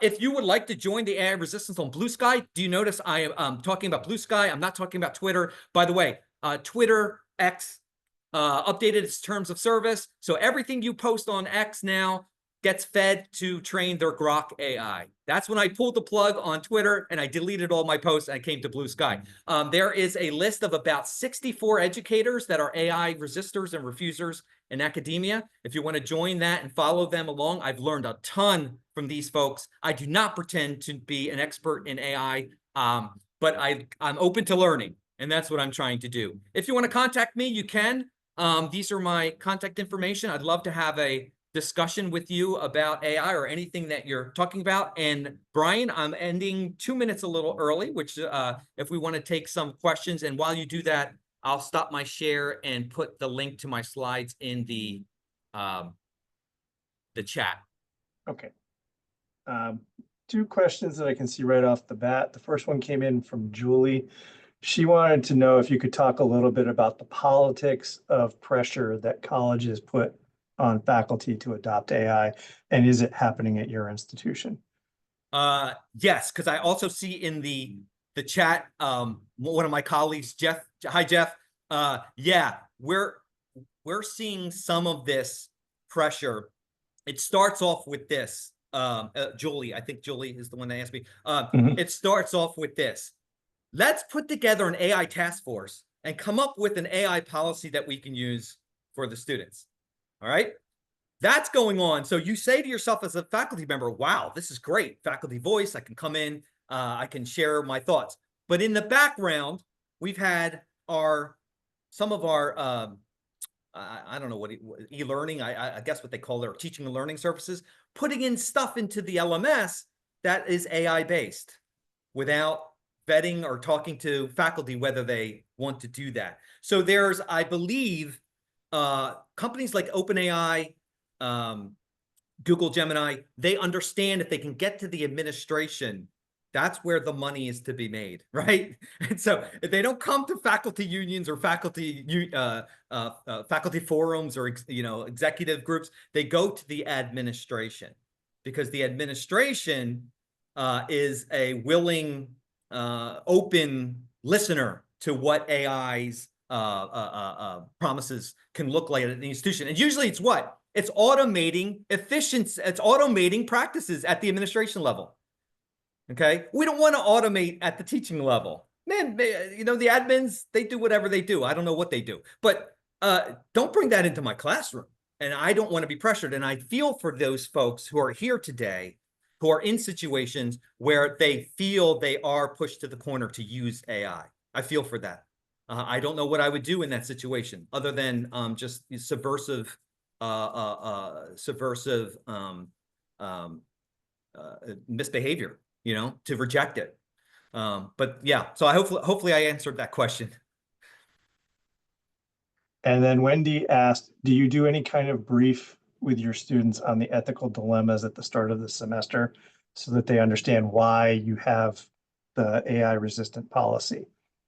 Speaker 2: If you would like to join the AI resistance on Blue Sky, do you notice I am talking about Blue Sky? I'm not talking about Twitter. By the way, Twitter, X, updated its terms of service. So everything you post on X now gets fed to train their Grok AI. That's when I pulled the plug on Twitter and I deleted all my posts and I came to Blue Sky. There is a list of about 64 educators that are AI resistors and refusers in academia. If you want to join that and follow them along, I've learned a ton from these folks. I do not pretend to be an expert in AI, but I'm open to learning, and that's what I'm trying to do. If you want to contact me, you can. These are my contact information. I'd love to have a discussion with you about AI or anything that you're talking about. And Brian, I'm ending 2 minutes a little early, which if we want to take some questions, and while you do that, I'll stop my share and put the link to my slides in the chat.
Speaker 1: Okay. 2 questions that I can see right off the bat. The first one came in from Julie. She wanted to know if you could talk a little bit about the politics of pressure that colleges put on faculty to adopt AI, and is it happening at your institution?
Speaker 2: Yes, because I also see in the chat, one of my colleagues, Jeff. Hi, Jeff. Yeah, we're seeing some of this pressure. It starts off with this. Julie, I think Julie is the one that asked me. It starts off with this. Let's put together an AI task force and come up with an AI policy that we can use for the students. All right. That's going on. So you say to yourself as a faculty member, wow, this is great. Faculty voice. I can come in. I can share my thoughts. But in the background, we've had some of our I don't know what eLearning, I guess what they call their teaching and learning services, putting in stuff into the LMS that is AI based without vetting or talking to faculty whether they want to do that. So there's, I believe, companies like OpenAI, Google Gemini, they understand if they can get to the administration, that's where the money is to be made, right? And so if they don't come to faculty unions or faculty forums or executive groups, they go to the administration, because the administration is a willing, open listener to what AI's promises can look like at the institution. And usually it's what? It's automating efficiency. It's automating practices at the administration level. Okay. We don't want to automate at the teaching level. Man, the admins, they do whatever they do. I don't know what they do, but don't bring that into my classroom. And I don't want to be pressured. And I feel for those folks who are here today, who are in situations where they feel they are pushed to the corner to use AI. I feel for that. I don't know what I would do in that situation other than just subversive misbehavior, to reject it. But yeah, so hopefully I answered that question.
Speaker 1: And then Wendy asked, do you do any kind of brief with your students on the ethical dilemmas at the start of the semester so that they understand why you have the AI resistant policy?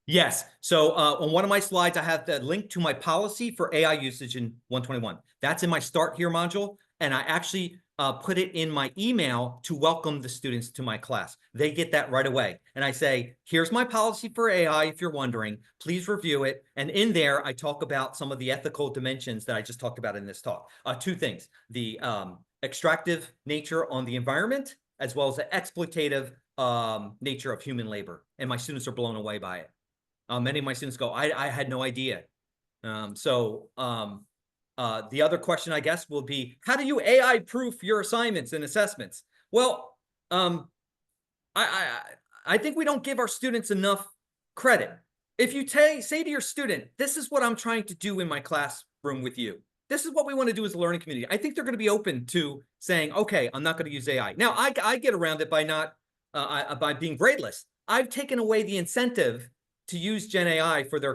Speaker 2: Yes. So on one of my slides, I have the link to my policy for AI usage in 121. That's in my Start Here module. And I actually put it in my email to welcome the students to my class. They get that right away. And I say, here's my policy for AI. If you're wondering, please review it. And in there, I talk about some of the ethical dimensions that I just talked about in this talk. Two things: the extractive nature on the environment, as well as the exploitative nature of human labor. And my students are blown away by it. Many of my students go, I had no idea. The other question, I guess, will be, how do you AI proof your assignments and assessments? Well, I think we don't give our students enough credit. If you say to your student, this is what I'm trying to do in my classroom with you, this is what we want to do as a learning community, I think they're going to be open to saying, okay, I'm not going to use AI. Now, I get around it by by being gradeless. I've taken away the incentive to use Gen AI for their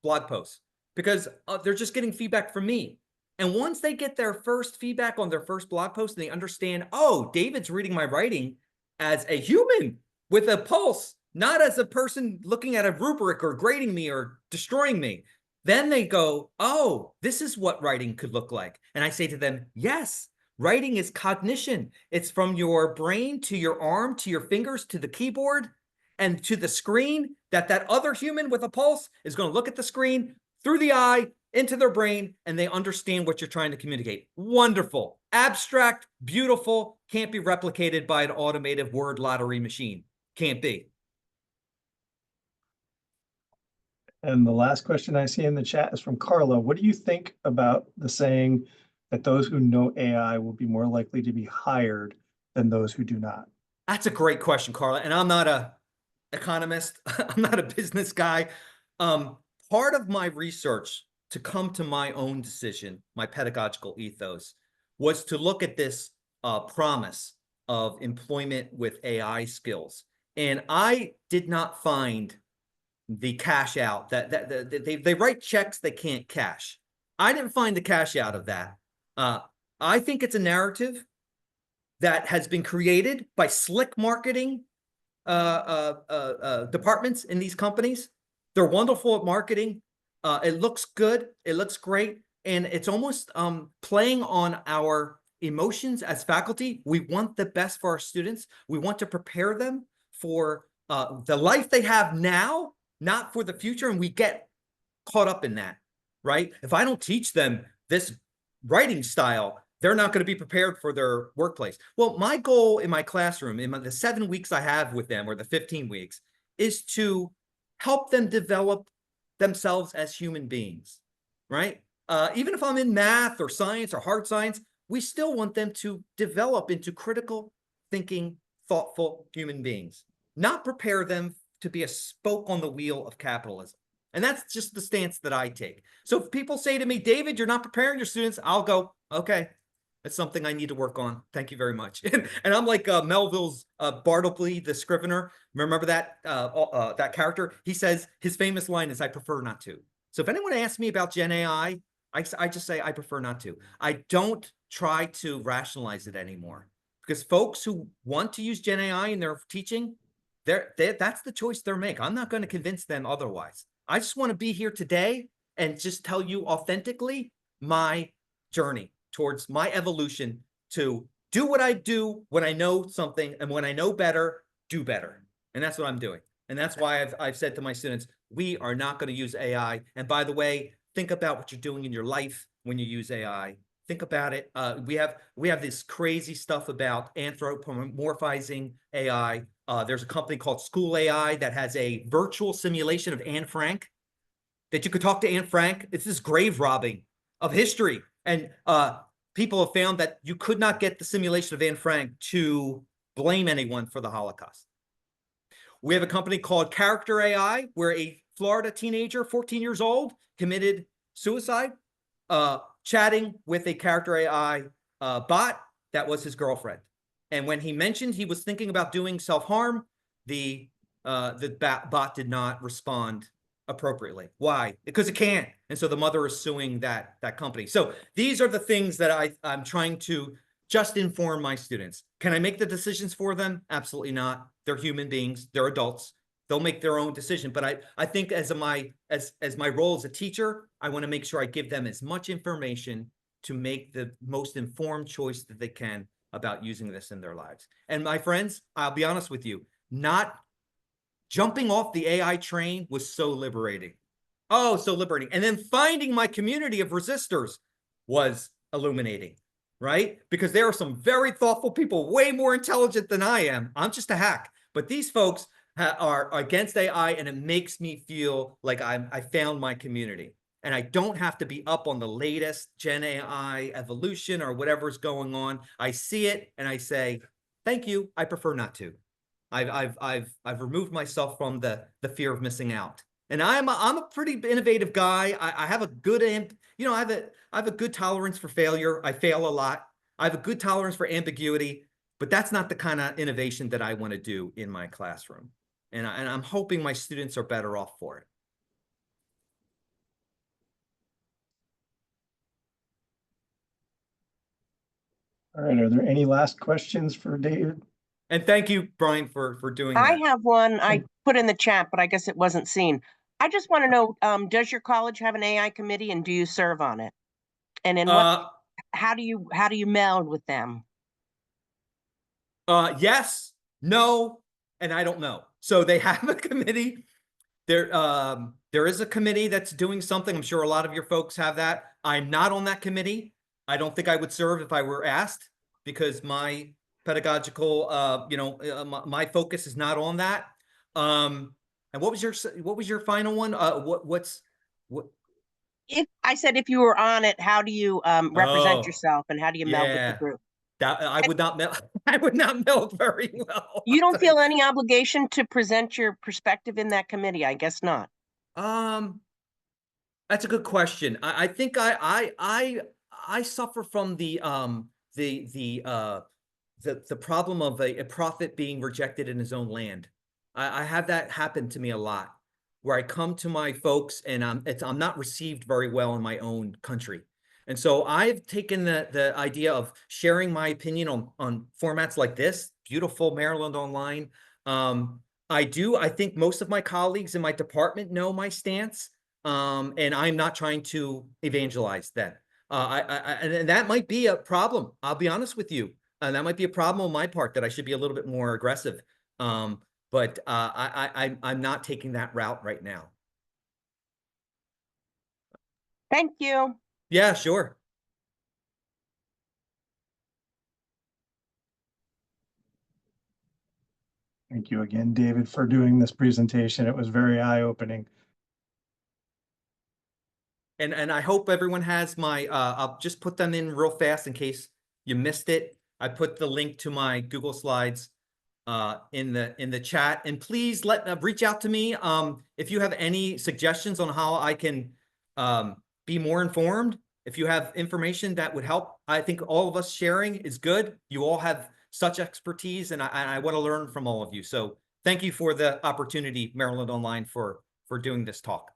Speaker 2: blog posts, because they're just getting feedback from me. And once they get their first feedback on their first blog post and they understand, oh, David's reading my writing as a human with a pulse, not as a person looking at a rubric or grading me or destroying me, then they go, oh, this is what writing could look like. And I say to them, yes, writing is cognition. It's from your brain to your arm, to your fingers, to the keyboard, and to the screen, that other human with a pulse is going to look at the screen through the eye into their brain, and they understand what you're trying to communicate. Wonderful, abstract, beautiful, can't be replicated by an automated word lottery machine. Can't be.
Speaker 1: And the last question I see in the chat is from Carla. What do you think about the saying that those who know AI will be more likely to be hired than those who do not?
Speaker 2: That's a great question, Carla. And I'm not a economist. I'm not a business guy. Part of my research to come to my own decision, my pedagogical ethos, was to look at this promise of employment with AI skills. And I did not find the cash out that they write checks they can't cash. I didn't find the cash out of that. I think it's a narrative that has been created by slick marketing departments in these companies. They're wonderful at marketing. It looks good. It looks great. And it's almost playing on our emotions as faculty. We want the best for our students. We want to prepare them for the life they have now, not for the future. And we get caught up in that, right? If I don't teach them this writing style, they're not going to be prepared for their workplace. Well, my goal in my classroom, in the 7 weeks I have with them, or the 15 weeks, is to help them develop themselves as human beings, right? Even if I'm in math or science or hard science, we still want them to develop into critical thinking, thoughtful human beings, not prepare them to be a spoke on the wheel of capitalism. And that's just the stance that I take. So if people say to me, David, you're not preparing your students, I'll go, okay, that's something I need to work on. Thank you very much. And I'm like Melville's Bartleby, the scrivener. Remember that that character? He says his famous line is, I prefer not to. So if anyone asks me about Gen AI, I just say I prefer not to. I don't try to rationalize it anymore, because folks who want to use Gen AI in their teaching, that's the choice they're making. I'm not going to convince them otherwise. I just want to be here today and just tell you authentically my journey towards my evolution to do what I do when I know something, and when I know better, do better. And that's what I'm doing. And that's why I've said to my students, we are not going to use AI. And by the way, think about what you're doing in your life when you use AI. Think about it. We have this crazy stuff about anthropomorphizing AI. There's a company called School AI that has a virtual simulation of Anne Frank, that you could talk to Anne Frank. It's this grave robbing of history. And people have found that you could not get the simulation of Anne Frank to blame anyone for the Holocaust. We have a company called Character AI, where a Florida teenager, 14 years old, committed suicide, chatting with a Character AI bot that was his girlfriend. And when he mentioned he was thinking about doing self-harm, the bot did not respond appropriately. Why? Because it can't. And so the mother is suing that company. So these are the things that I'm trying to just inform my students. Can I make the decisions for them? Absolutely not. They're human beings. They're adults. They'll make their own decision. But I think as my role as a teacher, I want to make sure I give them as much information to make the most informed choice that they can about using this in their lives. And my friends, I'll be honest with you, not jumping off the AI train was so liberating. Oh, so liberating. And then finding my community of resistors was illuminating, right? Because there are some very thoughtful people, way more intelligent than I am. I'm just a hack. But these folks are against AI, and it makes me feel like I found my community. And I don't have to be up on the latest Gen AI evolution or whatever's going on. I see it and I say, thank you. I prefer not to. I've removed myself from the fear of missing out. And I'm a pretty innovative guy. I have a good, I have a good tolerance for failure. I fail a lot. I have a good tolerance for ambiguity, but that's not the kind of innovation that I want to do in my classroom. And I'm hoping my students are better off for it.
Speaker 1: All right, are there any last questions for David?
Speaker 2: And thank you, Brian, for doing
Speaker 3: I
Speaker 2: that.
Speaker 3: have one I put in the chat, but I guess it wasn't seen. I just want to know, does your college have an AI committee, and do you serve on it? And in how do you meld with them?
Speaker 2: Yes, no, and I don't know. So they have a committee. There is a committee that's doing something. I'm sure a lot of your folks have that. I'm not on that committee. I don't think I would serve if I were asked, because my pedagogical, my focus is not on that. And what was your final one? What?
Speaker 3: If I said if you were on it, how do you represent yourself, and how do you meld with the group?
Speaker 2: That I would not meld. I would not meld very well.
Speaker 3: You don't feel any obligation to present your perspective in that committee? I guess not.
Speaker 2: That's a good question. I think I suffer from the problem of a prophet being rejected in his own land. I have that happen to me a lot, where I come to my folks and I'm not received very well in my own country. And so I've taken the idea of sharing my opinion on formats like this, beautiful Maryland Online. I think most of my colleagues in my department know my stance, and I'm not trying to evangelize them. And that might be a problem. I'll be honest with you. That might be a problem on my part, that I should be a little bit more aggressive. But I'm not taking that route right now.
Speaker 3: Thank you.
Speaker 2: Yeah, sure.
Speaker 1: Thank you again, David, for doing this presentation. It was very eye-opening.
Speaker 2: And I hope everyone has my, I'll just put them in real fast in case you missed it. I put the link to my Google Slides in the chat, and please reach out to me if you have any suggestions on how I can be more informed. If you have information that would help, I think all of us sharing is good. You all have such expertise, and I want to learn from all of you. So thank you for the opportunity, Maryland Online, for doing this talk.